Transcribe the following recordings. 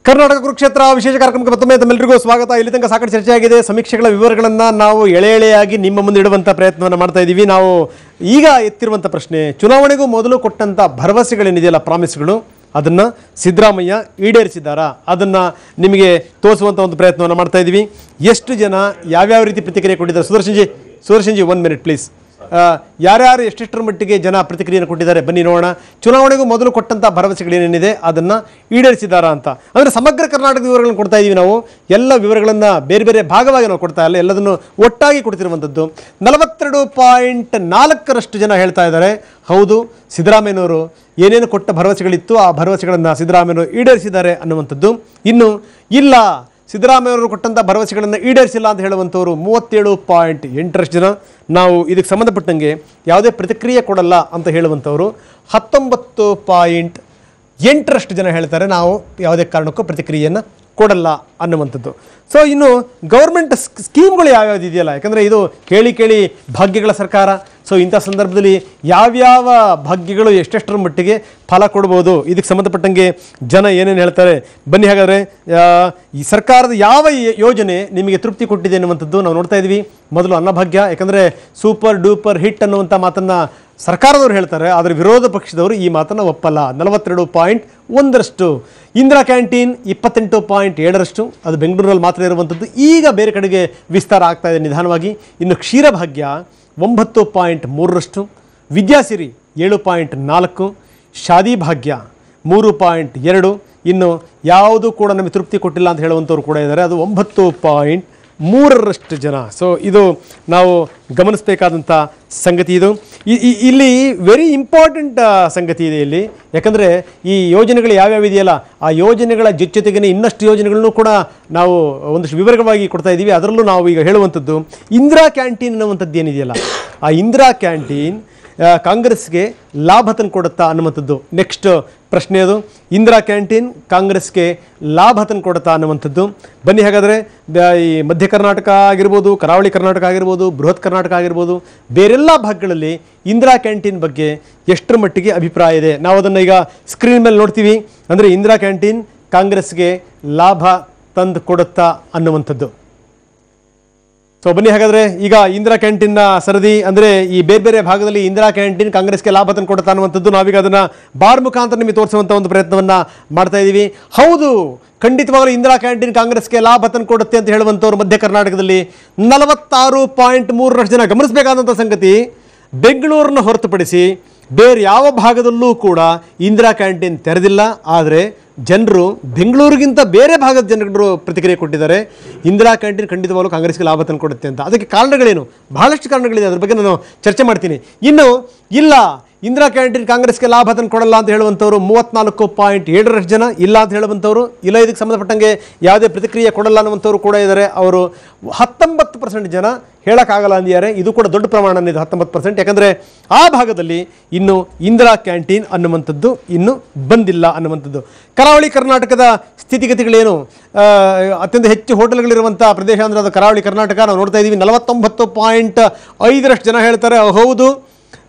ಕರ್ನಾಟಕ ಕುರುಕ್ಷೇತ್ರ ವಿಶೇಷ ಕಾರ್ಯಕ್ರಮಕ್ಕೆ ಮತ್ತೊಮ್ಮೆ ತಮ್ಮೆಲ್ಲರಿಗೂ ಸ್ವಾಗತ. ಇಲ್ಲಿ ತನಕ ಸಾಕಷ್ಟು ಚರ್ಚೆಯಾಗಿದೆ. ಸಮೀಕ್ಷೆಗಳ ವಿವರಗಳನ್ನು ನಾವು ಎಳೆಯಾಗಿ ನಿಮ್ಮ ಮುಂದೆ ಇಡುವಂಥ ಪ್ರಯತ್ನವನ್ನು ಮಾಡ್ತಾ ಇದ್ದೀವಿ. ನಾವು ಈಗ ಎತ್ತಿರುವಂಥ ಪ್ರಶ್ನೆ, ಚುನಾವಣೆಗೂ ಮೊದಲು ಕೊಟ್ಟಂಥ ಭರವಸೆಗಳೇನಿದೆಯಲ್ಲ, ಪ್ರಾಮಿಸ್ಗಳು, ಅದನ್ನು ಸಿದ್ದರಾಮಯ್ಯ ಈಡೇರಿಸಿದ್ದಾರಾ? ಅದನ್ನು ನಿಮಗೆ ತೋರಿಸುವಂಥ ಒಂದು ಪ್ರಯತ್ನವನ್ನು ಮಾಡ್ತಾ ಇದ್ದೀವಿ. ಎಷ್ಟು ಜನ ಯಾವ್ಯಾವ ರೀತಿ ಪ್ರತಿಕ್ರಿಯೆ ಕೊಟ್ಟಿದ್ದಾರೆ? Sudarshan G 1 minute please. ಯಾರ್ಯಾರು ಎಷ್ಟೆಷ್ಟರ ಮಟ್ಟಿಗೆ ಜನ ಪ್ರತಿಕ್ರಿಯೆಯನ್ನು ಕೊಟ್ಟಿದ್ದಾರೆ ಬನ್ನಿ ನೋಡೋಣ. ಚುನಾವಣೆಗೂ ಮೊದಲು ಕೊಟ್ಟಂಥ ಭರವಸೆಗಳೇನೇನಿದೆ ಅದನ್ನು ಈಡೇರಿಸಿದ್ದಾರಾ ಅಂತ. ಅಂದರೆ ಸಮಗ್ರ ಕರ್ನಾಟಕದ ವಿವರಗಳನ್ನು ಕೊಡ್ತಾ ಇದ್ದೀವಿ ನಾವು. ಎಲ್ಲ ವಿವರಗಳನ್ನು ಬೇರೆ ಬೇರೆ ಭಾಗವಾಗಿ ನಾವು ಕೊಡ್ತಾ ಇಲ್ಲ, ಎಲ್ಲದನ್ನು ಒಟ್ಟಾಗಿ ಕೊಡ್ತಿರುವಂಥದ್ದು. 42.4% ಜನ ಹೇಳ್ತಾ ಇದ್ದಾರೆ ಹೌದು, ಸಿದ್ದರಾಮಯ್ಯನವರು ಏನೇನು ಕೊಟ್ಟ ಭರವಸೆಗಳಿತ್ತು ಆ ಭರವಸೆಗಳನ್ನು ಸಿದ್ದರಾಮಯ್ಯನವರು ಈಡೇರಿಸಿದ್ದಾರೆ ಅನ್ನುವಂಥದ್ದು. ಇನ್ನು ಇಲ್ಲ, ಸಿದ್ದರಾಮಯ್ಯವರು ಕೊಟ್ಟಂಥ ಭರವಸೆಗಳನ್ನು ಈಡೇರಿಸಿಲ್ಲ ಅಂತ ಹೇಳುವಂಥವ್ರು 37.8% ಜನ. ನಾವು ಇದಕ್ಕೆ ಸಂಬಂಧಪಟ್ಟಂಗೆ ಯಾವುದೇ ಪ್ರತಿಕ್ರಿಯೆ ಕೊಡಲ್ಲ ಅಂತ ಹೇಳುವಂಥವ್ರು 19.8% ಜನ ಹೇಳ್ತಾರೆ ನಾವು ಯಾವುದೇ ಕಾರಣಕ್ಕೂ ಪ್ರತಿಕ್ರಿಯೆಯನ್ನು ಕೊಡಲ್ಲ ಅನ್ನುವಂಥದ್ದು. ಸೊ ಇನ್ನು ಗೌರ್ಮೆಂಟ್ ಸ್ಕೀಮ್ಗಳು ಯಾವ್ಯಾವ್ದು ಇದೆಯಲ್ಲ, ಯಾಕಂದರೆ ಇದು ಕೇಳಿ ಕೇಳಿ ಭಾಗ್ಯಗಳ ಸರ್ಕಾರ. ಸೊ ಇಂಥ ಸಂದರ್ಭದಲ್ಲಿ ಯಾವ್ಯಾವ ಭಾಗ್ಯಗಳು ಎಷ್ಟೆಷ್ಟರ ಮಟ್ಟಿಗೆ ಫಲ ಕೊಡ್ಬೋದು, ಇದಕ್ಕೆ ಸಂಬಂಧಪಟ್ಟಂಗೆ ಜನ ಏನೇನು ಹೇಳ್ತಾರೆ ಬನ್ನಿ. ಹಾಗಾದರೆ ಈ ಸರ್ಕಾರದ ಯಾವ ಯೋಜನೆ ನಿಮಗೆ ತೃಪ್ತಿ ಕೊಟ್ಟಿದೆ ಅನ್ನುವಂಥದ್ದು ನಾವು ನೋಡ್ತಾ ಇದ್ವಿ. ಮೊದಲು ಅನ್ನಭಾಗ್ಯ, ಯಾಕಂದರೆ ಸೂಪರ್ ಡೂಪರ್ ಹಿಟ್ ಅನ್ನುವಂಥ ಮಾತನ್ನು ಸರ್ಕಾರದವರು ಹೇಳ್ತಾರೆ, ಆದರೆ ವಿರೋಧ ಪಕ್ಷದವರು ಈ ಮಾತನ್ನು ಒಪ್ಪಲ್ಲ. 42.1%. ಇಂದಿರಾ ಕ್ಯಾಂಟೀನ್ 28.7%. ಅದು ಬೆಂಗಳೂರಲ್ಲಿ ಮಾತ್ರ ಇರುವಂಥದ್ದು, ಈಗ ಬೇರೆ ಕಡೆಗೆ ವಿಸ್ತಾರ ಆಗ್ತಾ ಇದೆ ನಿಧಾನವಾಗಿ. ಇನ್ನು ಕ್ಷೀರಭಾಗ್ಯ 9.3%. ವಿದ್ಯಾಸಿರಿ 7.4%. ಶಾದಿ ಭಾಗ್ಯ 3.2%. ಇನ್ನು ಯಾವುದು ಕೂಡ ನಮಗೆ ತೃಪ್ತಿ ಕೊಟ್ಟಿಲ್ಲ ಅಂತ ಹೇಳುವಂಥವ್ರು ಕೂಡ ಇದ್ದಾರೆ, ಅದು 9.3% ಜನ. ಸೊ ಇದು ನಾವು ಗಮನಿಸಬೇಕಾದಂಥ ಸಂಗತಿ. ಇದು ಇಲ್ಲಿ ವೆರಿ ಇಂಪಾರ್ಟೆಂಟ್ ಸಂಗತಿ ಇದೆ ಇಲ್ಲಿ, ಯಾಕಂದರೆ ಈ ಯೋಜನೆಗಳು ಯಾವ್ಯಾವ ಇದೆಯಲ್ಲ ಆ ಯೋಜನೆಗಳ ಜೊತೆಗೆ ಇನ್ನಷ್ಟು ಯೋಜನೆಗಳನ್ನು ಕೂಡ ನಾವು ಒಂದಷ್ಟು ವಿವರವಾಗಿ ಕೊಡ್ತಾ ಇದ್ದೀವಿ. ಅದರಲ್ಲೂ ನಾವು ಈಗ ಹೇಳುವಂಥದ್ದು ಇಂದಿರಾ ಕ್ಯಾಂಟೀನ್ ಅನ್ನುವಂಥದ್ದು ಏನಿದೆಯಲ್ಲ, ಆ ಇಂದಿರಾ ಕ್ಯಾಂಟೀನ್ ಕಾಂಗ್ರೆಸ್ಗೆ ಲಾಭ ತಂದು ಕೊಡುತ್ತಾ ಅನ್ನುವಂಥದ್ದು ನೆಕ್ಸ್ಟ್ ಪ್ರಶ್ನೆ. ಅದು ಇಂದಿರಾ ಕ್ಯಾಂಟೀನ್ ಕಾಂಗ್ರೆಸ್ಗೆ ಲಾಭ ತಂದು ಕೊಡುತ್ತಾ ಅನ್ನುವಂಥದ್ದು. ಬನ್ನಿ ಹಾಗಾದರೆ ಈ ಮಧ್ಯ ಕರ್ನಾಟಕ ಆಗಿರ್ಬೋದು, ಕರಾವಳಿ ಕರ್ನಾಟಕ ಆಗಿರ್ಬೋದು, ಬೃಹತ್ ಕರ್ನಾಟಕ ಆಗಿರ್ಬೋದು, ಬೇರೆಲ್ಲ ಭಾಗಗಳಲ್ಲಿ ಇಂದಿರಾ ಕ್ಯಾಂಟೀನ್ ಬಗ್ಗೆ ಎಷ್ಟರ ಮಟ್ಟಿಗೆ ಅಭಿಪ್ರಾಯ ಇದೆ ನಾವು ಅದನ್ನು ಈಗ ಸ್ಕ್ರೀನ್ ಮೇಲೆ ನೋಡ್ತೀವಿ. ಅಂದರೆ ಇಂದಿರಾ ಕ್ಯಾಂಟೀನ್ ಕಾಂಗ್ರೆಸ್ಗೆ ಲಾಭ ತಂದು ಕೊಡುತ್ತಾ ಅನ್ನುವಂಥದ್ದು. ಸೊ ಬನ್ನಿ ಹಾಗಾದರೆ ಈಗ ಇಂದಿರಾ ಕ್ಯಾಂಟೀನ್ನ ಸರದಿ, ಅಂದರೆ ಈ ಬೇರೆ ಬೇರೆ ಭಾಗದಲ್ಲಿ ಇಂದಿರಾ ಕ್ಯಾಂಟೀನ್ ಕಾಂಗ್ರೆಸ್ಗೆ ಲಾಭ ತಂದು ಕೊಡುತ್ತಾ ಅನ್ನುವಂಥದ್ದು ನಾವೀಗ ಅದನ್ನು ಬಾರ್ ಮುಖಾಂತರ ನಿಮಗೆ ತೋರಿಸುವಂಥ ಒಂದು ಪ್ರಯತ್ನವನ್ನು ಮಾಡ್ತಾ ಇದ್ದೀವಿ. ಹೌದು, ಖಂಡಿತವಾಗಲೂ ಇಂದಿರಾ ಕ್ಯಾಂಟೀನ್ ಕಾಂಗ್ರೆಸ್ಗೆ ಲಾಭ ತಂದು ಕೊಡುತ್ತೆ ಅಂತ ಹೇಳುವಂಥವ್ರು ಮಧ್ಯ ಕರ್ನಾಟಕದಲ್ಲಿ 46.3% ಜನ. ಗಮನಿಸಬೇಕಾದಂಥ ಸಂಗತಿ, ಬೆಂಗಳೂರನ್ನು ಹೊರತುಪಡಿಸಿ ಬೇರೆ ಯಾವ ಭಾಗದಲ್ಲೂ ಕೂಡ ಇಂದಿರಾ ಕ್ಯಾಂಟೀನ್ ತೆರೆದಿಲ್ಲ. ಆದರೆ ಜನರು ಬೆಂಗಳೂರಿಗಿಂತ ಬೇರೆ ಭಾಗದ ಜನರು ಪ್ರತಿಕ್ರಿಯೆ ಕೊಟ್ಟಿದ್ದಾರೆ, ಇಂದಿರಾ ಕ್ಯಾಂಟೀನ್ ಖಂಡಿತವಾಗಲೂ ಕಾಂಗ್ರೆಸ್ಗೆ ಲಾಭ ತಂದು ಕೊಡುತ್ತೆ ಅಂತ. ಅದಕ್ಕೆ ಕಾರಣಗಳೇನು? ಬಹಳಷ್ಟು ಕಾರಣಗಳಿದೆ, ಅದ್ರ ಬಗ್ಗೆ ನಾನು ಚರ್ಚೆ ಮಾಡ್ತೀನಿ. ಇನ್ನು ಇಲ್ಲ, ಇಂದಿರಾ ಕ್ಯಾಂಟೀನ್ ಕಾಂಗ್ರೆಸ್ಗೆ ಲಾಭ ತಂದು ಕೊಡಲ್ಲ ಅಂತ ಹೇಳುವಂಥವ್ರು 34.7% ಜನ. ಇಲ್ಲ ಅಂತ ಹೇಳುವಂಥವ್ರು, ಇಲ್ಲ ಇದಕ್ಕೆ ಸಂಬಂಧಪಟ್ಟಂಗೆ ಯಾವುದೇ ಪ್ರತಿಕ್ರಿಯೆ ಕೊಡಲ್ಲ ಅನ್ನುವಂಥವ್ರು ಕೂಡ ಇದ್ದಾರೆ, ಅವರು 19% ಜನ ಹೇಳೋಕ್ಕಾಗಲ್ಲ ಅಂದಿದ್ದಾರೆ. ಇದು ಕೂಡ ದೊಡ್ಡ ಪ್ರಮಾಣ ಇದೆ, 19%. ಯಾಕಂದರೆ ಆ ಭಾಗದಲ್ಲಿ ಇನ್ನು ಇಂದಿರಾ ಕ್ಯಾಂಟೀನ್ ಅನ್ನುವಂಥದ್ದು ಇನ್ನೂ ಬಂದಿಲ್ಲ ಅನ್ನುವಂಥದ್ದು. ಕರಾವಳಿ ಕರ್ನಾಟಕದ ಸ್ಥಿತಿಗತಿಗಳೇನು? ಅತ್ಯಂತ ಹೆಚ್ಚು ಹೋಟೆಲ್ಗಳಿರುವಂಥ ಪ್ರದೇಶ ಅಂದರೆ ಅದು ಕರಾವಳಿ ಕರ್ನಾಟಕ. ನಾವು ನೋಡ್ತಾ ಇದ್ದೀವಿ 49.5% ಜನ ಹೇಳ್ತಾರೆ ಹೌದು,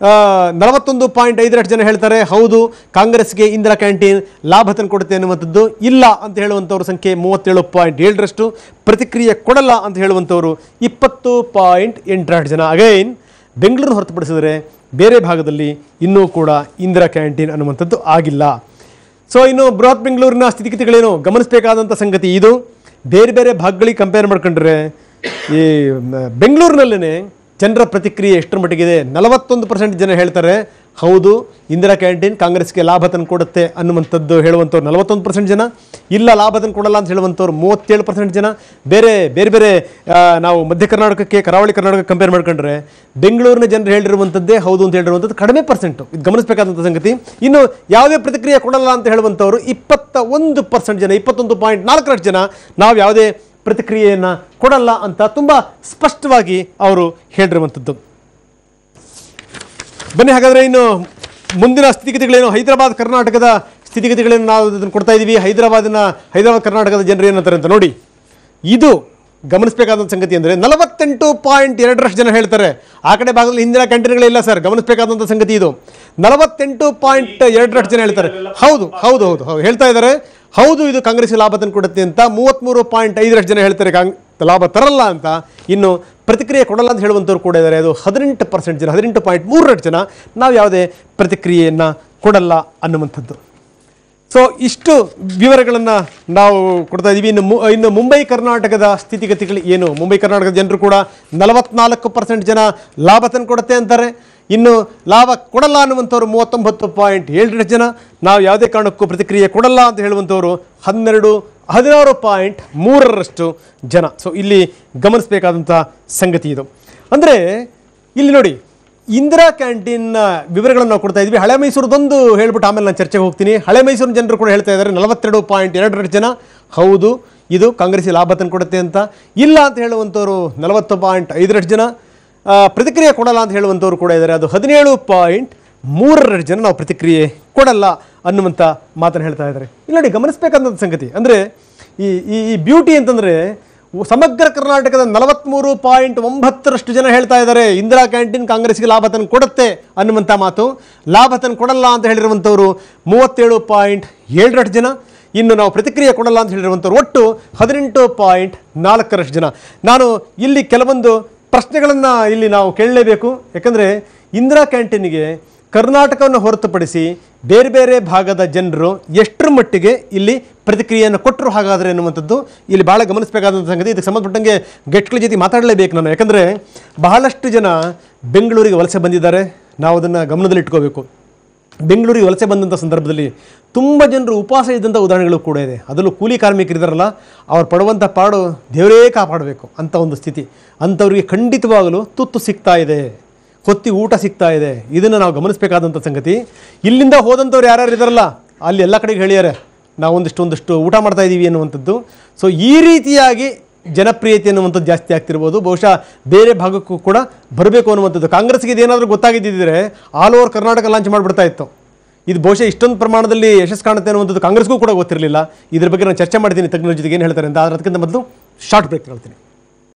41.5% ಜನ ಹೇಳ್ತಾರೆ ಹೌದು, ಕಾಂಗ್ರೆಸ್ಗೆ ಇಂದಿರಾ ಕ್ಯಾಂಟೀನ್ ಲಾಭ ತಂದು ಕೊಡುತ್ತೆ ಅನ್ನುವಂಥದ್ದು. ಇಲ್ಲ ಅಂತ ಹೇಳುವಂಥವ್ರ ಸಂಖ್ಯೆ 37.7%. ಪ್ರತಿಕ್ರಿಯೆ ಕೊಡಲ್ಲ ಅಂತ ಹೇಳುವಂಥವ್ರು 20.8% ಜನ. ಅಗೈನ್ ಬೆಂಗಳೂರು ಹೊರತುಪಡಿಸಿದರೆ ಬೇರೆ ಭಾಗದಲ್ಲಿ ಇನ್ನೂ ಕೂಡ ಇಂದಿರಾ ಕ್ಯಾಂಟೀನ್ ಅನ್ನುವಂಥದ್ದು ಆಗಿಲ್ಲ. ಸೊ ಇನ್ನು ಬೃಹತ್ ಬೆಂಗಳೂರಿನ ಸ್ಥಿತಿಗತಿಗಳೇನು? ಗಮನಿಸಬೇಕಾದಂಥ ಸಂಗತಿ ಇದು. ಬೇರೆ ಬೇರೆ ಭಾಗಗಳಿಗೆ ಕಂಪೇರ್ ಮಾಡ್ಕೊಂಡ್ರೆ ಈ ಬೆಂಗಳೂರಿನಲ್ಲೇ ಜನರ ಪ್ರತಿಕ್ರಿಯೆ ಎಷ್ಟರ ಮಟ್ಟಿಗಿದೆ? 41% ಜನ ಹೇಳ್ತಾರೆ ಹೌದು, ಇಂದಿರಾ ಕ್ಯಾಂಟೀನ್ ಕಾಂಗ್ರೆಸ್ಗೆ ಲಾಭ ತಂದು ಕೊಡುತ್ತೆ ಅನ್ನುವಂಥದ್ದು ಹೇಳುವಂಥವ್ರು 41% ಜನ. ಇಲ್ಲ, ಲಾಭ ತಂದು ಕೊಡಲ್ಲ ಅಂತ ಹೇಳುವಂಥವ್ರು 37% ಜನ. ಬೇರೆ ಬೇರೆ ನಾವು ಮಧ್ಯ ಕರ್ನಾಟಕಕ್ಕೆ ಕರಾವಳಿ ಕರ್ನಾಟಕ ಕಂಪೇರ್ ಮಾಡ್ಕೊಂಡ್ರೆ ಬೆಂಗಳೂರಿನ ಜನರು ಹೇಳಿರುವಂಥದ್ದೇ ಹೌದು ಅಂತ ಹೇಳಿರುವಂಥದ್ದು ಕಡಿಮೆ ಪರ್ಸೆಂಟು. ಇದು ಗಮನಿಸಬೇಕಾದಂಥ ಸಂಗತಿ. ಇನ್ನು ಯಾವುದೇ ಪ್ರತಿಕ್ರಿಯೆ ಕೊಡಲ್ಲ ಅಂತ ಹೇಳುವಂಥವ್ರು 21% ಜನ, 21.4% ಜನ ನಾವು ಯಾವುದೇ ಪ್ರತಿಕ್ರಿಯೆಯನ್ನು ಕೊಡಲ್ಲ ಅಂತ ತುಂಬ ಸ್ಪಷ್ಟವಾಗಿ ಅವರು ಹೇಳಿರುವಂಥದ್ದು. ಬನ್ನಿ ಹಾಗಾದರೆ ಇನ್ನು ಮುಂದಿನ ಸ್ಥಿತಿಗತಿಗಳೇನು? ಹೈದರಾಬಾದ್ ಕರ್ನಾಟಕದ ಸ್ಥಿತಿಗತಿಗಳೇನು ನಾವು ಅದನ್ನು ಕೊಡ್ತಾ ಇದ್ದೀವಿ. ಹೈದರಾಬಾದ್ ಕರ್ನಾಟಕದ ಜನರು ಏನಂತಾರೆ ಅಂತ ನೋಡಿ. ಇದು ಗಮನಿಸಬೇಕಾದಂಥ ಸಂಗತಿ ಅಂದರೆ 48.2% ಜನ ಹೇಳ್ತಾರೆ ಆ ಕಡೆ ಭಾಗದಲ್ಲಿ ಇಂದಿರಾ ಕ್ಯಾಂಟೀನ್ಗಳಿಲ್ಲ ಸರ್. ಗಮನಿಸಬೇಕಾದಂಥ ಸಂಗತಿ ಇದು. 48.2% ಜನ ಹೇಳ್ತಾರೆ ಹೌದು ಹೌದು ಹೌದು ಹೌದು ಹೇಳ್ತಾ ಇದ್ದಾರೆ ಹೌದು ಇದು ಕಾಂಗ್ರೆಸ್ಗೆ ಲಾಭ ತಂದು ಕೊಡುತ್ತೆ ಅಂತ 33.5% ಜನ ಹೇಳ್ತಾರೆ ಲಾಭ ತರಲ್ಲ ಅಂತ. ಇನ್ನು ಪ್ರತಿಕ್ರಿಯೆ ಕೊಡಲ್ಲ ಅಂತ ಹೇಳುವಂಥವ್ರು ಕೂಡ ಇದ್ದಾರೆ, ಅದು 18% ಜನ, 18.3% ಜನ ನಾವು ಯಾವುದೇ ಪ್ರತಿಕ್ರಿಯೆಯನ್ನು ಕೊಡಲ್ಲ ಅನ್ನುವಂಥದ್ದು. ಸೊ ಇಷ್ಟು ವಿವರಗಳನ್ನು ನಾವು ಕೊಡ್ತಾ ಇದ್ದೀವಿ. ಇನ್ನು ಮುಂಬೈ ಕರ್ನಾಟಕದ ಸ್ಥಿತಿಗತಿಗಳು ಏನು? ಮುಂಬೈ ಕರ್ನಾಟಕದ ಜನರು ಕೂಡ 44% ಜನ ಲಾಭ ತಂದು ಕೊಡುತ್ತೆ ಅಂತಾರೆ. ಇನ್ನು ಲಾಭ ಕೊಡಲ್ಲ ಅನ್ನುವಂಥವ್ರು 39.7% ಜನ, ನಾವು ಯಾವುದೇ ಕಾರಣಕ್ಕೂ ಪ್ರತಿಕ್ರಿಯೆ ಕೊಡಲ್ಲ ಅಂತ ಹೇಳುವಂಥವ್ರು 16.3% ಜನ. ಸೊ ಇಲ್ಲಿ ಗಮನಿಸಬೇಕಾದಂಥ ಸಂಗತಿ ಇದು. ಅಂದರೆ ಇಲ್ಲಿ ನೋಡಿ, ಇಂದಿರಾ ಕ್ಯಾಂಟೀನ್ ವಿವರಗಳನ್ನು ನಾವು ಕೊಡ್ತಾ ಇದ್ವಿ. ಹಳೆ ಮೈಸೂರದೊಂದು ಹೇಳ್ಬಿಟ್ಟು ಆಮೇಲೆ ನಾನು ಚರ್ಚೆಗೆ ಹೋಗ್ತೀನಿ. ಹಳೆ ಮೈಸೂರಿನ ಜನರು ಕೂಡ ಹೇಳ್ತಾ ಇದ್ದಾರೆ 42.2% ಜನ ಹೌದು ಇದು ಕಾಂಗ್ರೆಸ್ಗೆ ಲಾಭ ತಂದು ಕೊಡುತ್ತೆ ಅಂತ. ಇಲ್ಲ ಅಂತ ಹೇಳುವಂಥವ್ರು 40.5% ಜನ, ಪ್ರತಿಕ್ರಿಯೆ ಕೊಡಲ್ಲ ಅಂತ ಹೇಳುವಂಥವ್ರು ಕೂಡ ಇದ್ದಾರೆ, ಅದು 17.3% ಜನ ನಾವು ಪ್ರತಿಕ್ರಿಯೆ ಕೊಡಲ್ಲ ಅನ್ನುವಂಥ ಮಾತನ್ನು ಹೇಳ್ತಾ ಇದ್ದಾರೆ. ಇಲ್ಲಿ ನೋಡಿ, ಗಮನಿಸಬೇಕಾದಂಥ ಸಂಗತಿ ಅಂದರೆ ಈ ಬ್ಯೂಟಿ ಅಂತಂದರೆ ಸಮಗ್ರ ಕರ್ನಾಟಕದ 43.9% ಜನ ಹೇಳ್ತಾ ಇದ್ದಾರೆ ಇಂದಿರಾ ಕ್ಯಾಂಟೀನ್ ಕಾಂಗ್ರೆಸ್ಗೆ ಲಾಭ ತಂದು ಕೊಡುತ್ತೆ ಅನ್ನುವಂಥ ಮಾತು. ಲಾಭ ತಂದು ಕೊಡಲ್ಲ ಅಂತ ಹೇಳಿರುವಂಥವ್ರು 37.7% ಜನ. ಇನ್ನು ನಾವು ಪ್ರತಿಕ್ರಿಯೆ ಕೊಡಲ್ಲ ಅಂತ ಹೇಳಿರುವಂಥವ್ರು ಒಟ್ಟು 18.4% ಜನ. ನಾನು ಇಲ್ಲಿ ಕೆಲವೊಂದು ಪ್ರಶ್ನೆಗಳನ್ನು ಇಲ್ಲಿ ನಾವು ಕೇಳಲೇಬೇಕು. ಯಾಕಂದರೆ ಇಂದಿರಾ ಕ್ಯಾಂಟೀನಿಗೆ ಕರ್ನಾಟಕವನ್ನು ಹೊರತುಪಡಿಸಿ ಬೇರೆ ಬೇರೆ ಭಾಗದ ಜನರು ಎಷ್ಟರ ಮಟ್ಟಿಗೆ ಇಲ್ಲಿ ಪ್ರತಿಕ್ರಿಯೆಯನ್ನು ಕೊಟ್ಟರು ಹಾಗಾದರೆ ಅನ್ನುವಂಥದ್ದು ಇಲ್ಲಿ ಭಾಳ ಗಮನಿಸಬೇಕಾದಂಥ ಸಂಗತಿ. ಇದಕ್ಕೆ ಸಂಬಂಧಪಟ್ಟಂಗೆ ಗೆಟ್ಗಳ ಜೊತೆ ಮಾತಾಡಲೇಬೇಕು ನಾನು. ಯಾಕಂದರೆ ಬಹಳಷ್ಟು ಜನ ಬೆಂಗಳೂರಿಗೆ ವಲಸೆ ಬಂದಿದ್ದಾರೆ, ನಾವು ಅದನ್ನು ಗಮನದಲ್ಲಿಟ್ಕೋಬೇಕು. ಬೆಂಗಳೂರಿಗೆ ವಲಸೆ ಬಂದಂಥ ಸಂದರ್ಭದಲ್ಲಿ ತುಂಬ ಜನರು ಉಪವಾಸ ಇದ್ದಂಥ ಉದಾಹರಣೆಗಳು ಕೂಡ ಇದೆ. ಅದರಲ್ಲೂ ಕೂಲಿ ಕಾರ್ಮಿಕರಿದ್ದಾರಲ್ಲ, ಅವ್ರು ಪಡುವಂಥ ಪಾಡು ದೇವರೇ ಕಾಪಾಡಬೇಕು ಅಂತ ಒಂದು ಸ್ಥಿತಿ. ಅಂಥವ್ರಿಗೆ ಖಂಡಿತವಾಗಲೂ ತುತ್ತು ಸಿಗ್ತಾ ಇದೆ, ಹೊತ್ತಿ ಊಟ ಸಿಗ್ತಾ ಇದೆ. ಇದನ್ನು ನಾವು ಗಮನಿಸಬೇಕಾದಂಥ ಸಂಗತಿ. ಇಲ್ಲಿಂದ ಹೋದಂಥವ್ರು ಯಾರ್ಯಾರು ಇದ್ದಾರಲ್ಲ ಅಲ್ಲಿ ಎಲ್ಲ ಕಡೆಗೆ ಹೇಳಿದ್ದಾರೆ ನಾವು ಒಂದಿಷ್ಟು ಊಟ ಮಾಡ್ತಾ ಇದ್ದೀವಿ ಅನ್ನುವಂಥದ್ದು. ಸೊ ಈ ರೀತಿಯಾಗಿ ಜನಪ್ರಿಯತೆ ಅನ್ನುವಂಥದ್ದು ಜಾಸ್ತಿ ಆಗ್ತಿರ್ಬೋದು. ಬಹುಶಃ ಬೇರೆ ಭಾಗಕ್ಕೂ ಕೂಡ ಬರಬೇಕು ಅನ್ನುವಂಥದ್ದು. ಕಾಂಗ್ರೆಸ್ಗೆ ಇದೇನಾದರೂ ಗೊತ್ತಾಗಿದ್ದಿದ್ರೆ ಆಲ್ ಓವರ್ ಕರ್ನಾಟಕ ಲಾಂಚ್ ಮಾಡಿಬಿಡ್ತಾ ಇತ್ತು. ಇದು ಬಹುಶಃ ಇಷ್ಟೊಂದು ಪ್ರಮಾಣದಲ್ಲಿ ಯಶಸ್ಸು ಕಾಣುತ್ತೆ ಅನ್ನುವಂಥದ್ದು ಕಾಂಗ್ರೆಸ್ಗೂ ಕೂಡ ಗೊತ್ತಿರಲಿಲ್ಲ. ಇದ್ರ ಬಗ್ಗೆ ನಾನು ಚರ್ಚೆ ಮಾಡ್ತೀನಿ ತಜ್ಞರ ಜೊತೆಗೆ ಏನು ಹೇಳ್ತಾರೆ ಅಂತ. ಅದಕ್ಕಿಂತ ಮೊದಲು ಶಾರ್ಟ್ ಬ್ರೇಕ್ ಹೇಳ್ತೀನಿ.